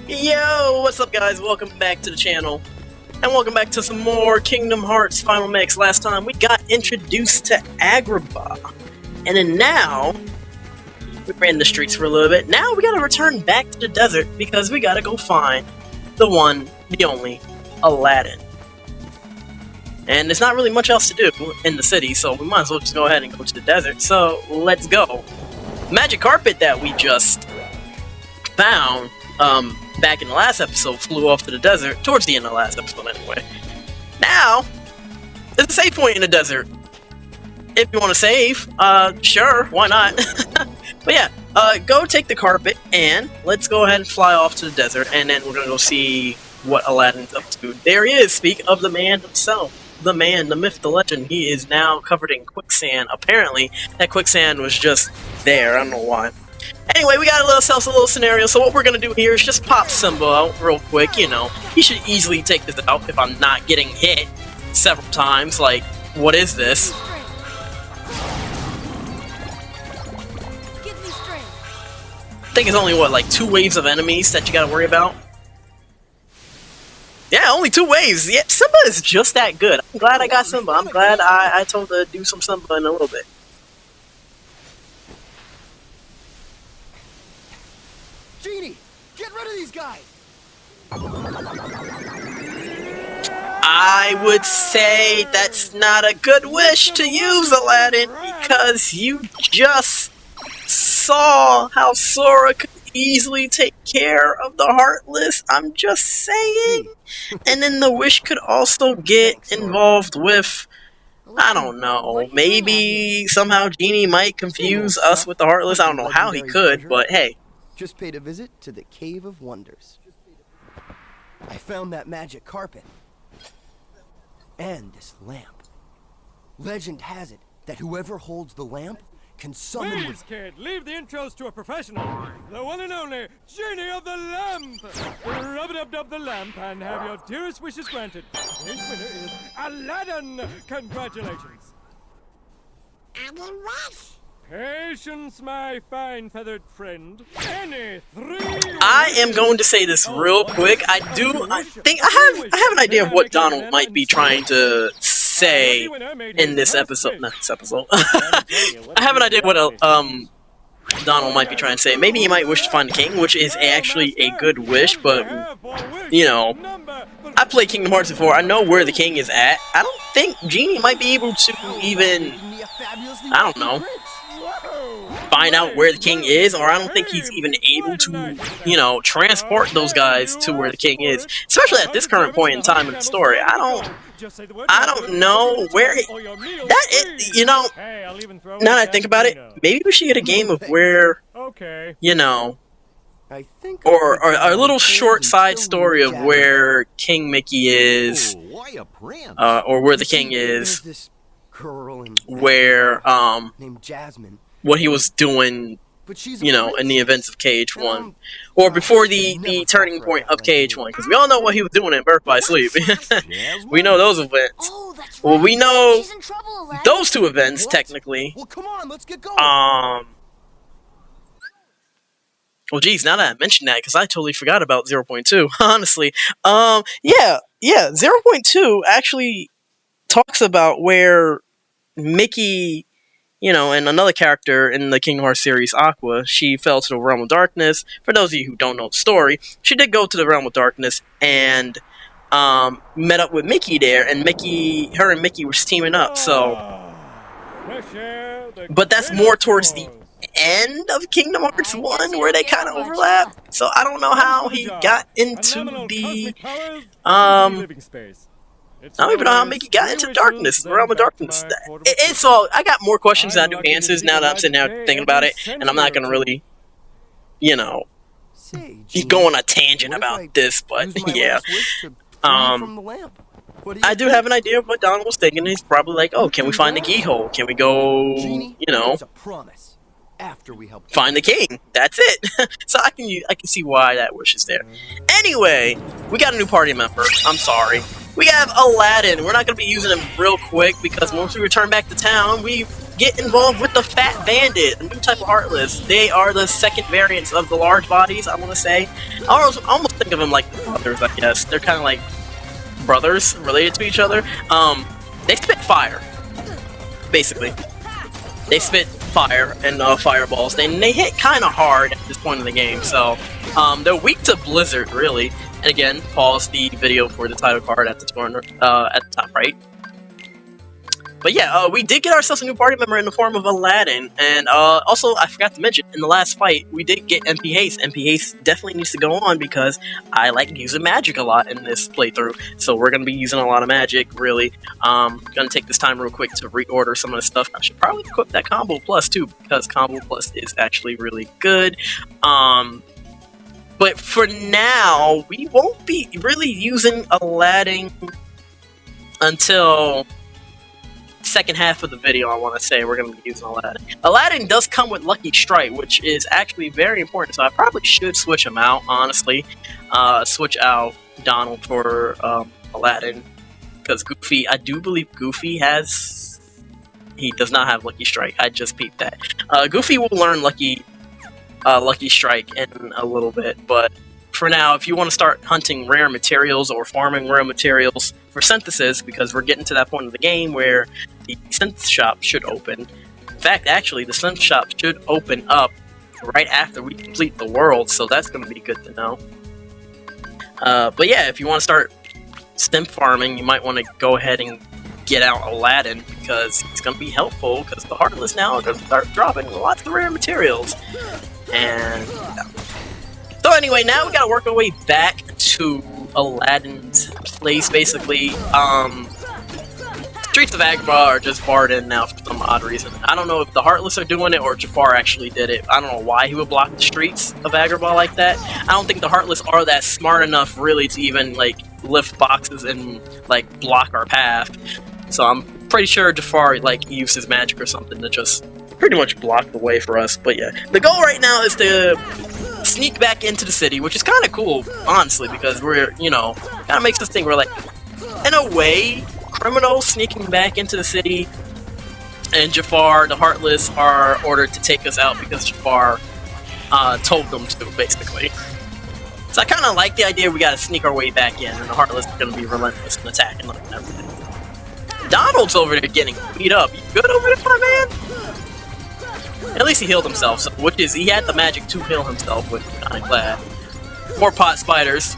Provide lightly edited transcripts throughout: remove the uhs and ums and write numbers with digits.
Yo, what's up guys? Welcome back to the channel. And welcome back to some more Kingdom Hearts Final Mix. Last time we got introduced to Agrabah. And then now, we ran the streets for a little bit. Now we gotta return back to the desert because we gotta go find the one, the only, Aladdin. And there's not really much else to do in the city, so we might as well just go ahead and go to the desert. So, let's go. Magic carpet that we just found back in the last episode flew off to the desert, towards the end of the last episode anyway. Now, there's a save point in the desert. If you want to save, sure, why not? But yeah, go take the carpet and let's go ahead and fly off to the desert, and then we're gonna go see what Aladdin's up to. There he is, speak of the man himself. The man, the myth, the legend. He is now covered in quicksand. Apparently, that quicksand was just there. I don't know why. Anyway, we got ourselves a little scenario, so what we're gonna do here is just pop Simba out real quick, you know. He should easily take this out if I'm not getting hit several times. Like, what is this? I think it's only, what, like 2 waves of enemies that you gotta worry about? Yeah, only 2 waves. Yeah, Simba is just that good. I'm glad I got Simba. I'm glad I told her to do some Simba in a little bit. Genie, get rid of these guys! I would say that's not a good wish to use, Aladdin, because you just saw how Sora could easily take care of the Heartless. I'm just saying. And then the wish could also get involved with, I don't know, maybe somehow Genie might confuse us with the Heartless. I don't know how he could, but hey. Just paid a visit to the Cave of Wonders. I found that magic carpet. And this lamp. Legend has it that whoever holds the lamp can summon... Please, kid, leave the intros to a professional. The one and only Genie of the Lamp. Rub-a-dub-dub the lamp and have your dearest wishes granted. Today's winner is Aladdin. Congratulations. Aladdin what? Patience, my fine feathered friend. Any 3. I am going to say this real quick. I think I have an idea of what Donald might be trying to say in this episode. Not this episode. I have an idea what Donald might be trying to say. Maybe he might wish to find the king, which is actually a good wish, but you know, I played Kingdom Hearts before. I know where the king is at. I don't think Genie might be able to even, I don't know, find out where the king is, or I don't think he's even able to, you know, transport those guys to where the king is, especially at this current point in time in the story. I don't know where you know, now that I think about it, maybe we should get a game of where, you know, or a little short side story of where King Mickey is, or where the king is, where, what he was doing, you know, in the events of KH1, or before the turning point of KH1, because we all know what he was doing in Birth by Sleep. We know those events. Well, we know those 2 events technically. Well, come on, let's get going. Well, geez, now that I mentioned that, because I totally forgot about 0.2. Honestly, yeah, 0.2 actually talks about where Mickey, you know, and another character in the Kingdom Hearts series, Aqua, she fell to the Realm of Darkness. For those of you who don't know the story, she did go to the Realm of Darkness and met up with Mickey there, and her and Mickey were teaming up, so... But that's more towards the end of Kingdom Hearts 1, where they kind of overlap, so I don't know how he got into the... I don't even know how Mickey got into darkness, the Realm of Darkness. It's all, I got more questions than I do answers now that I'm sitting there thinking about it, and I'm not going to really, you know, go on a tangent about this, but yeah. I do have an idea of what Donald was thinking. He's probably like, oh, can we find the keyhole? Can we go, you know, find the king? That's it. So I can see why that wish is there. Anyway, we got a new party member. I'm sorry. We have Aladdin. We're not going to be using him real quick because once we return back to town, we get involved with the Fat Bandit, a new type of Heartless. They are the second variants of the large bodies, I want to say. I almost think of them like brothers, I guess. They're kind of like brothers related to each other. They spit fire, basically. They spit fire and fireballs, and they hit kind of hard at this point in the game, so they're weak to Blizzard, really. And again, pause the video for the title card at the corner, at the top right. But yeah, we did get ourselves a new party member in the form of Aladdin, and also, I forgot to mention, in the last fight, we did get MP Haste. MP Haste definitely needs to go on because I like using magic a lot in this playthrough, so we're going to be using a lot of magic, really. Going to take this time real quick to reorder some of the stuff. I should probably equip that Combo Plus, too, because Combo Plus is actually really good. But for now, we won't be really using Aladdin until second half of the video. I want to say we're going to be using Aladdin. Aladdin does come with Lucky Strike, which is actually very important, so I probably should switch him out, honestly. Switch out Donald for Aladdin, because Goofy, I do believe Goofy he does not have Lucky Strike. I just peeped that. Goofy will learn Lucky Strike in a little bit, but for now, if you want to start hunting rare materials or farming rare materials for synthesis, because we're getting to that point of the game where the synth shop should open. In fact, actually, the synth shop should open up right after we complete the world, so that's going to be good to know. But yeah, if you want to start stem farming, you might want to go ahead and get out Aladdin, because it's going to be helpful, because the Heartless now are going to start dropping lots of rare materials. And so anyway, now we gotta work our way back to Aladdin's place, basically. Streets of Agrabah are just barred in now for some odd reason. I don't know if the Heartless are doing it or Jafar actually did it. I don't know why he would block the streets of Agrabah like that. I don't think the Heartless are that smart enough really to even like lift boxes and like block our path. So I'm pretty sure Jafar like used his magic or something to just pretty much block the way for us. But yeah, the goal right now is to sneak back into the city, which is kind of cool, honestly, because we're, you know, kind of makes us think we're like, in a way, criminals sneaking back into the city, and Jafar, the Heartless, are ordered to take us out because Jafar told them to, basically. So I kind of like the idea we gotta sneak our way back in, and the Heartless are gonna be relentless and attacking them and everything. Donald's over there getting beat up. You good over there, my man? At least he healed himself, so, which is, he had the magic to heal himself, which I'm glad. More pot spiders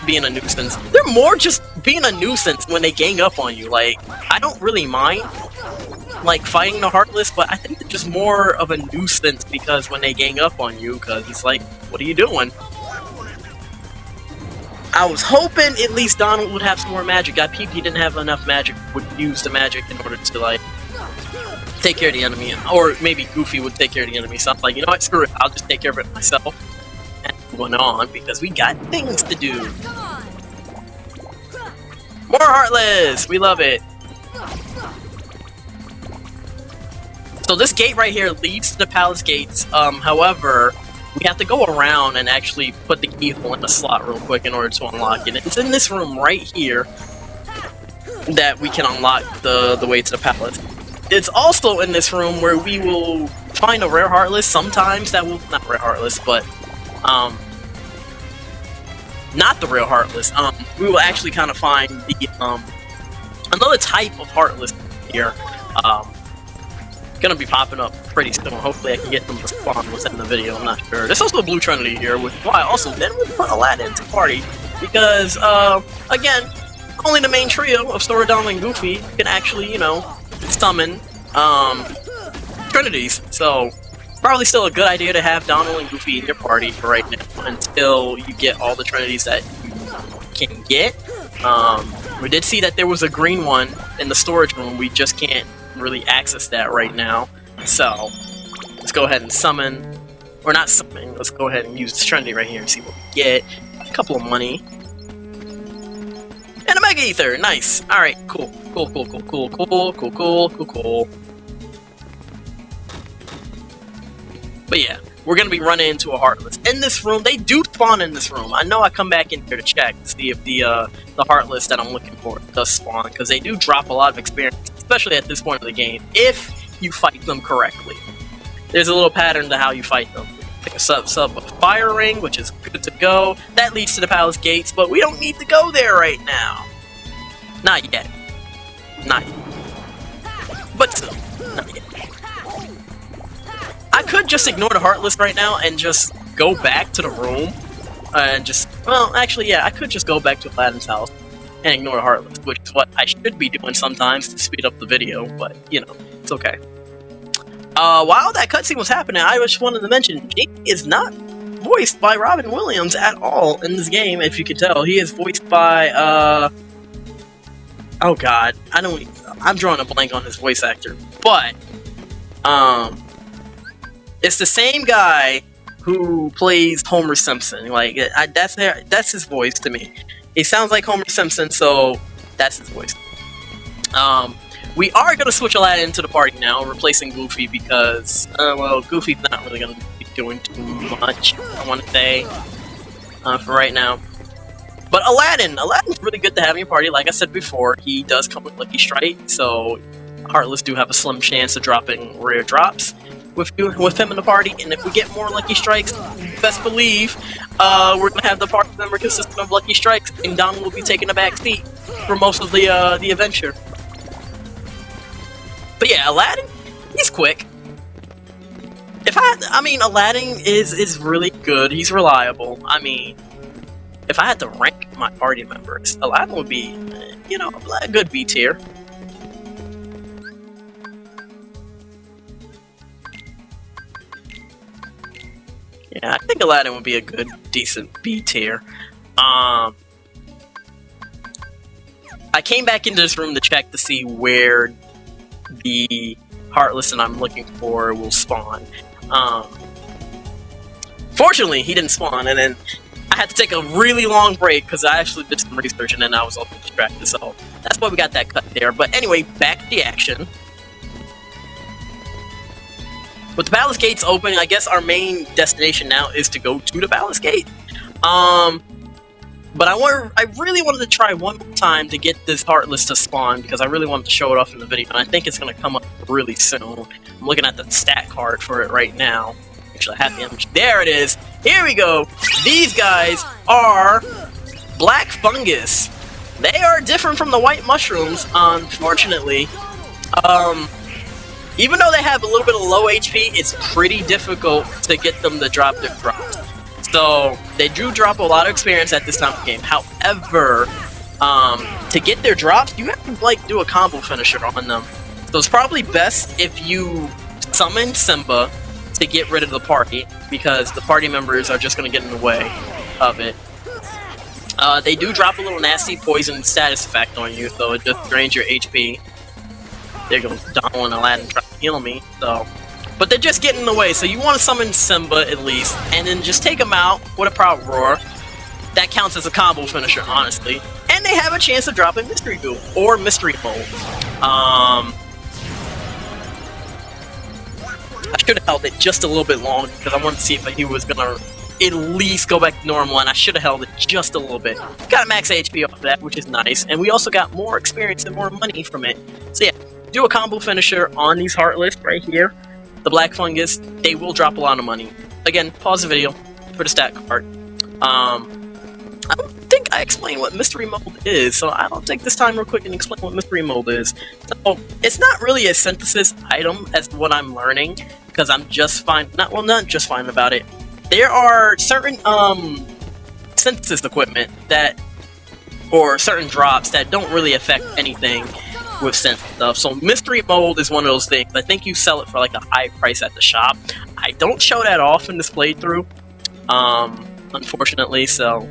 being a nuisance. They're more just being a nuisance when they gang up on you. Like, I don't really mind, like, fighting the Heartless, but I think they're just more of a nuisance because when they gang up on you, because it's like, what are you doing? I was hoping at least Donald would have some more magic. I peeped he didn't have enough magic, would use the magic in order to, like, take care of the enemy, or maybe Goofy would take care of the enemy. So I'm like, you know what, screw it, I'll just take care of it myself. And going on, because we got things to do. More Heartless! We love it. So this gate right here leads to the palace gates. However, we have to go around and actually put the keyhole in the slot real quick in order to unlock it. It's in this room right here that we can unlock the way to the palace. It's also in this room where we will find a rare Heartless sometimes that will, not rare Heartless, but, not the real Heartless. We will actually kind of find the, another type of Heartless here, gonna be popping up pretty soon. Hopefully I can get them to spawn within the video, I'm not sure. There's also a Blue Trinity here, which is why also then we put Aladdin to party, because, again, only the main trio of Sora, Donald, and Goofy can actually, you know, summon Trinities, so probably still a good idea to have Donald and Goofy in your party for right now until you get all the Trinities that you can get. We did see that there was a green one in the storage room, we just can't really access that right now, so let's go ahead and summon, or not summon, let's go ahead and use this Trinity right here and see what we get. A couple of money. And a Mega Ether, nice. Alright, cool. Cool. But yeah, we're gonna be running into a Heartless. In this room, they do spawn in this room. I know I come back in here to check to see if the Heartless that I'm looking for does spawn, because they do drop a lot of experience, especially at this point of the game. If you fight them correctly. There's a little pattern to how you fight them. Pick a sub fire ring, which is good to go. That leads to the palace gates, but we don't need to go there right now. Not yet. Not yet. But still, not yet. I could just ignore the Heartless right now and just go back to the room. And just, well, actually, yeah, I could just go back to Aladdin's house and ignore the Heartless, which is what I should be doing sometimes to speed up the video, but, you know, it's okay. While that cutscene was happening, I just wanted to mention, Genie is not voiced by Robin Williams at all in this game, if you can tell. He is voiced by, oh god, I'm drawing a blank on his voice actor, but, it's the same guy who plays Homer Simpson. Like, that's his voice to me. He sounds like Homer Simpson, so that's his voice. We are going to switch Aladdin to the party now, replacing Goofy because, well, Goofy's not really going to be doing too much, I want to say, for right now. But Aladdin's really good to have in your party. Like I said before, he does come with Lucky Strike, so Heartless do have a slim chance of dropping rare drops with him in the party. And if we get more Lucky Strikes, best believe we're going to have the party member consistent of Lucky Strikes, and Donald will be taking a back seat for most of the adventure. But yeah, Aladdin, he's quick. I mean, Aladdin is really good. He's reliable. I mean, if I had to rank my party members, Aladdin would be, you know, a good B tier. Yeah, I think Aladdin would be a good, decent B tier. I came back into this room to check to see where the Heartless and I'm looking for will spawn. Fortunately, he didn't spawn, and then I had to take a really long break because I actually did some research and then I was also distracted, so that's why we got that cut there. But anyway, back to the action. With the palace gates open, I guess our main destination now is to go to the palace gate. But I really wanted to try one more time to get this Heartless to spawn because I really wanted to show it off in the video, and I think it's going to come up really soon. I'm looking at the stat card for it right now. Actually, I have the image. There it is. Here we go. These guys are black fungus. They are different from the white mushrooms, unfortunately. Even though they have a little bit of low HP, it's pretty difficult to get them to drop their drops. So, they do drop a lot of experience at this time of the game. However, to get their drops, you have to, like, do a combo finisher on them. So it's probably best if you summon Simba to get rid of the party, because the party members are just going to get in the way of it. They do drop a little nasty poison status effect on you, so it just drains your HP. There goes Donald and Aladdin trying to heal me, so... But they're just getting in the way, so you want to summon Simba at least, and then just take him out with a Proud Roar. That counts as a combo finisher, honestly. And they have a chance of dropping Mystery Goo, or Mystery Mode. I should have held it just a little bit longer, because I wanted to see if he was going to at least go back to normal, and I should have held it just a little bit. Got a max HP off of that, which is nice, and we also got more experience and more money from it. So yeah, do a combo finisher on these Heartless right here. The black fungus, they will drop a lot of money. Again, pause the video for the stat card. I don't think I explained what Mystery Mode is, so I'll take this time real quick and explain what Mystery Mode is. So, it's not really a synthesis item as what I'm learning, because I'm just not just fine about it. There are certain synthesis equipment that, or certain drops that don't really affect anything with synth stuff. So Mystery Mode is one of those things. I think you sell it for like a high price at the shop. I don't show that off in this playthrough, unfortunately, so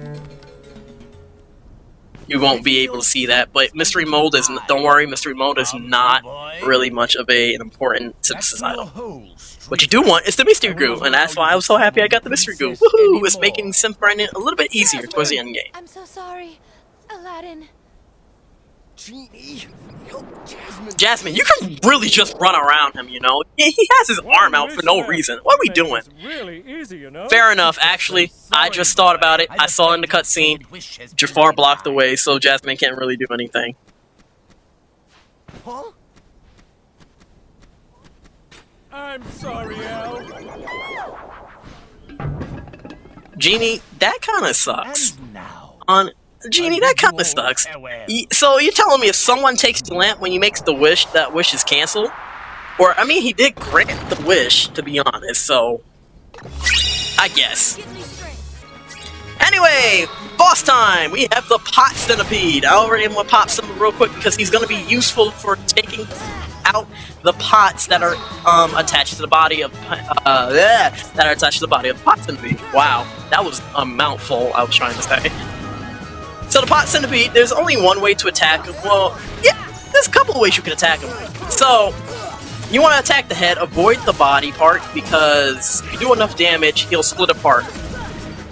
you won't be able to see that. But Mystery Mode is, don't worry, Mystery Mode is not really much of an important synthesis item. What you do want is the Mystery Goo, and that's why I was so happy I got the Mystery Goo. Woohoo! It's making synth grinding a little bit easier towards the end game. I'm so sorry, Aladdin. Genie, help Jasmine. Jasmine, you can really just run around him, you know? He has his arm out for no reason. What are we doing? Really easy, you know? Fair enough, actually. I just thought about it. I saw in the cutscene, Jafar blocked the way, so Jasmine can't really do anything. Huh? I'm sorry, Al. Genie, that kind of sucks. And now, Genie, that kind of sucks. So you're telling me if someone takes the lamp when you make the wish, that wish is canceled? Or, I mean, he did grant the wish, to be honest, so... I guess. Anyway, boss time! We have the pot centipede. I already want to pop some real quick because he's going to be useful for taking out the pots that are attached to the body of that are attached to the body of the pot centipede. Wow, that was a mouthful I was trying to say. So the pot centipede, there's only one way to attack him. Well, yeah, there's a couple of ways you can attack him. So you want to attack the head, avoid the body part because if you do enough damage, he'll split apart.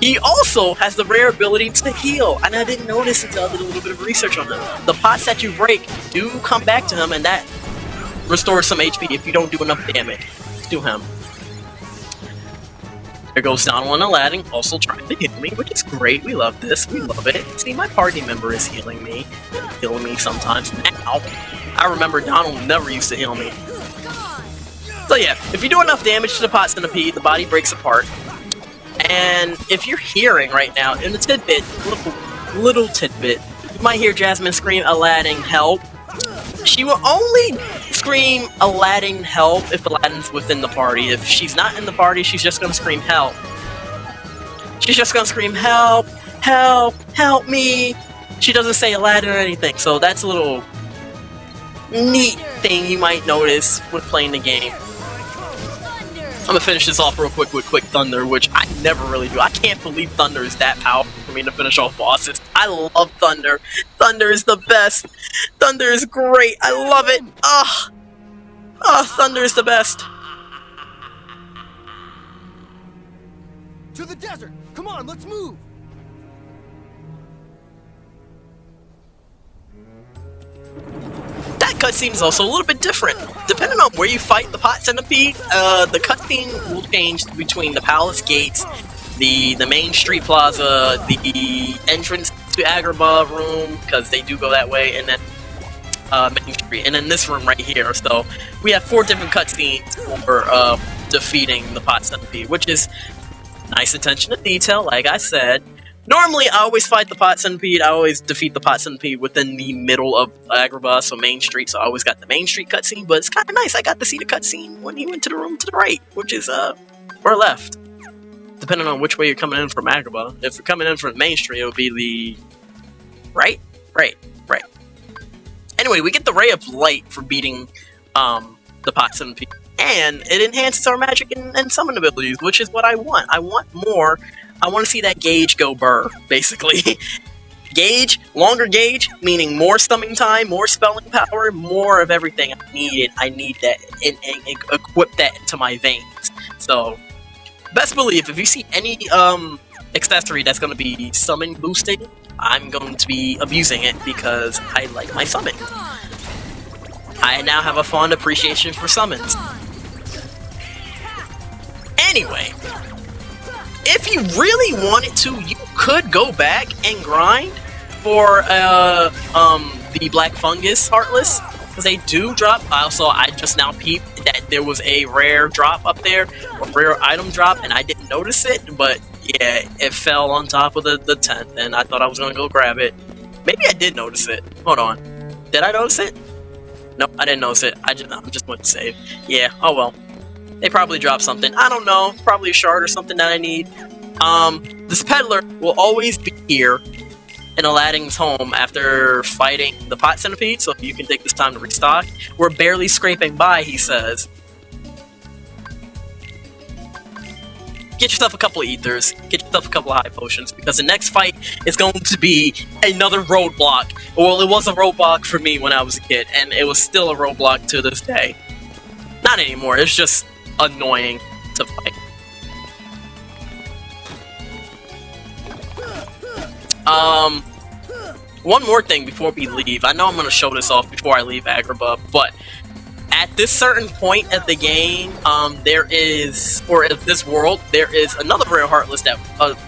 He also has the rare ability to heal, and I didn't notice until I did a little bit of research on him. The pots that you break do come back to him, and that restores some HP if you don't do enough damage to him. There goes Donald and Aladdin, also trying to heal me, which is great. We love this. We love it. See, my party member is healing me sometimes now. I remember Donald never used to heal me. So yeah, if you do enough damage to the pot centipede, the body breaks apart. And if you're hearing right now, in the tidbit, little tidbit, you might hear Jasmine scream, "Aladdin, help!" She will only scream, "Aladdin, help!" if Aladdin's within the party. If she's not in the party, she's just gonna scream, "Help!" She's just gonna scream, "Help! Help! Help me!" She doesn't say Aladdin or anything, so that's a little neat thing you might notice when playing the game. I'm gonna finish this off real quick with Quick Thunder, which I never really do. I can't believe Thunder is that powerful for me to finish off bosses. I love Thunder. Thunder is the best. Thunder is great. I love it. Thunder is the best. To the desert! Come on, let's move! That cutscene is also a little bit different. Depending on where you fight the pot centipede, the cutscene will change between the palace gates, the main street plaza, the entrance to Agrabah room, because they do go that way, and then main street, and then this room right here. So we have 4 different cutscenes for defeating the pot centipede, which is nice attention to detail, like I said. Normally, I always fight the pot centipede. I always defeat the pot centipede within the middle of Agrabah, so Main Street. So I always got the Main Street cutscene, but it's kind of nice. I got to see the cutscene when he went to the room to the right, which is or left, depending on which way you're coming in from Agrabah. If you're coming in from Main Street, it would be the right. Anyway, we get the Ray of Light for beating the pot centipede, and it enhances our magic and summon abilities, which is what I want. I want more. I want to see that gauge go burr, basically. Gauge, longer gauge, meaning more summoning time, more spelling power, more of everything I need. I need that and equip that into my veins. So, best believe, if you see any accessory that's going to be summon boosting, I'm going to be abusing it because I like my summon. I now have a fond appreciation for summons. Anyway, if you really wanted to, you could go back and grind for the Black Fungus Heartless, because they do drop. Also, I just now peeped that there was a rare drop up there, a rare item drop, and I didn't notice it, but yeah, it fell on top of the tent, and I thought I was gonna go grab it. Maybe I did notice it. Hold on. Did I notice it? Nope, I didn't notice it. I'm just going to save. Yeah, oh well. They probably dropped something. I don't know. Probably a shard or something that I need. This peddler will always be here in Aladdin's home after fighting the pot centipede, so you can take this time to restock. We're barely scraping by, he says. Get yourself a couple of ethers, get yourself a couple of high potions, because the next fight is going to be another roadblock. Well, it was a roadblock for me when I was a kid, and it was still a roadblock to this day. Not anymore, it's just annoying to fight. One more thing before we leave. I know I'm going to show this off before I leave Agrabah, but at this certain point of the game, there is, or at this world, there is another rare Heartless that,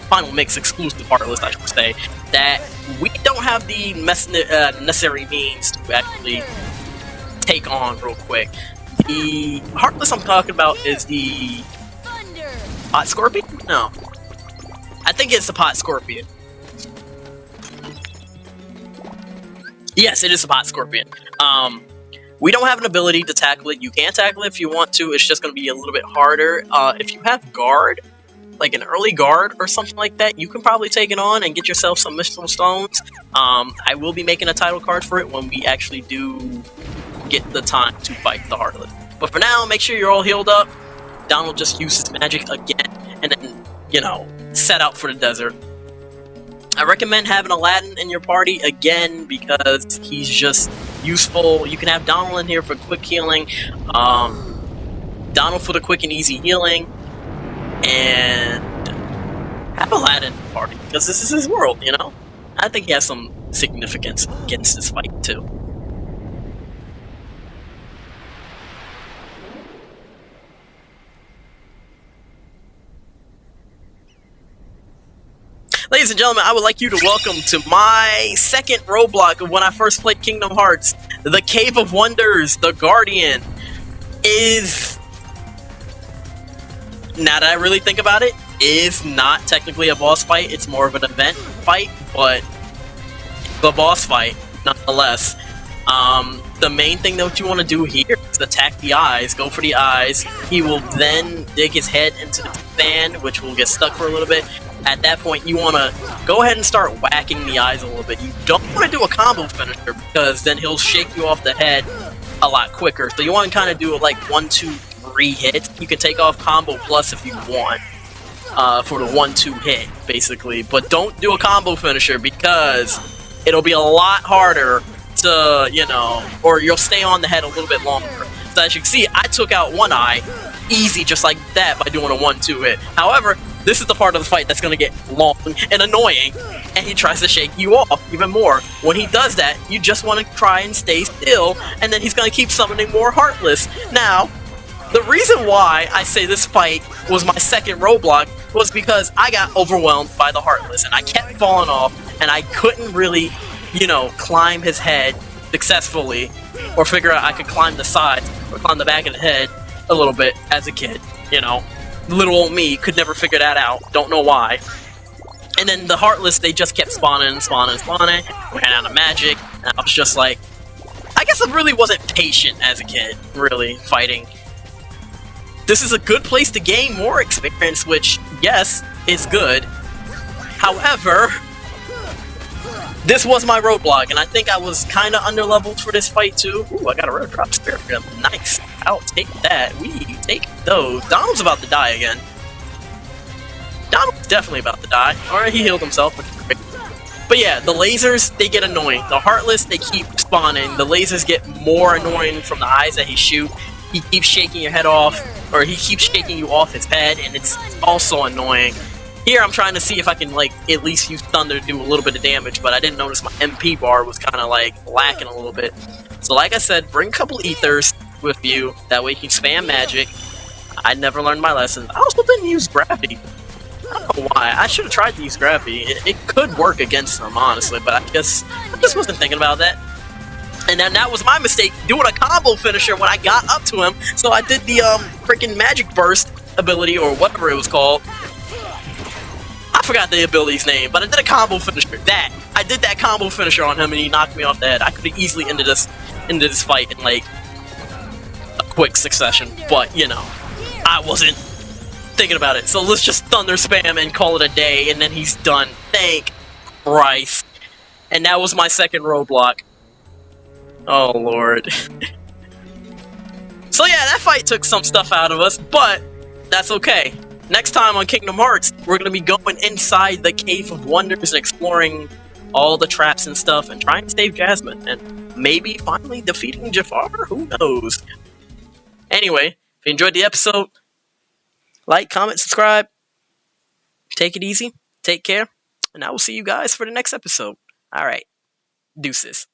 Final Mix exclusive Heartless, I should say, that we don't have the necessary means to actually take on real quick. The Heartless I'm talking about is the Pot Scorpion? No. I think it's the Pot Scorpion. Yes, it is a Pot Scorpion. We don't have an ability to tackle it. You can tackle it if you want to. It's just going to be a little bit harder. If you have Guard, like an early Guard or something like that, you can probably take it on and get yourself some Mystical Stones. I will be making a title card for it when we actually do get the time to fight the Heartless. But for now, make sure you're all healed up. Donald just uses magic again, and then, you know, set out for the desert. I recommend having Aladdin in your party again because he's just useful. You can have Donald in here for quick healing, Donald for the quick and easy healing, and have Aladdin in the party because this is his world, you know? I think he has some significance against this fight too. Ladies and gentlemen, I would like you to welcome to my second roadblock of when I first played Kingdom Hearts. The Cave of Wonders, the Guardian, is, now that I really think about it, is not technically a boss fight. It's more of an event fight, but the boss fight, nonetheless. The main thing that you want to do here is attack the eyes, go for the eyes. He will then dig his head into the sand, which will get stuck for a little bit. At that point, you want to go ahead and start whacking the eyes a little bit. You don't want to do a combo finisher because then he'll shake you off the head a lot quicker. So you want to kind of do it like 1, 2, 3 hits. You can take off combo plus if you want for the 1, 2 hit, basically. But don't do a combo finisher because it'll be a lot harder to, you know, or you'll stay on the head a little bit longer. So as you can see, I took out one eye easy just like that by doing a 1, 2 hit. However, this is the part of the fight that's going to get long and annoying, and he tries to shake you off even more. When he does that, you just want to try and stay still, and then he's going to keep summoning more Heartless. Now, the reason why I say this fight was my second roadblock was because I got overwhelmed by the Heartless, and I kept falling off, and I couldn't really, you know, climb his head successfully, or figure out I could climb the sides, or climb the back of the head a little bit as a kid, you know. Little old me could never figure that out. Don't know why. And then the Heartless, they just kept spawning. Ran out of magic. And I was just like, I guess I really wasn't patient as a kid, really, fighting. This is a good place to gain more experience, which, yes, is good. However, this was my roadblock, and I think I was kind of underleveled for this fight, too. Ooh, I got a road drop spirit gem. Nice. I'll take that. We take those. Donald's about to die again. Donald's definitely about to die. Alright, he healed himself, which is great. But yeah, the lasers, they get annoying. The Heartless, they keep spawning. The lasers get more annoying from the eyes that he shoots. He keeps shaking your head off, or he keeps shaking you off his head, and it's also annoying. Here, I'm trying to see if I can, like, at least use Thunder to do a little bit of damage, but I didn't notice my MP bar was kind of, like, lacking a little bit. So, like I said, bring a couple ethers with you. That way you can spam magic. I never learned my lessons. I also didn't use gravity. I don't know why. I should have tried to use gravity. It could work against them, honestly, but I just wasn't thinking about that. And then that was my mistake, doing a combo finisher when I got up to him. So I did the freaking magic burst ability, or whatever it was called. I forgot the ability's name, but I did a combo finisher. I did that combo finisher on him, and he knocked me off the head. I could have easily ended this fight in like a quick succession, but you know, I wasn't thinking about it. So let's just thunder spam and call it a day, and then he's done. Thank Christ. And that was my second roadblock. Oh lord. So yeah, that fight took some stuff out of us, but that's okay. Next time on Kingdom Hearts, we're going to be going inside the Cave of Wonders and exploring all the traps and stuff and trying to save Jasmine and maybe finally defeating Jafar? Who knows? Anyway, if you enjoyed the episode, like, comment, subscribe. Take it easy. Take care. And I will see you guys for the next episode. Alright. Deuces.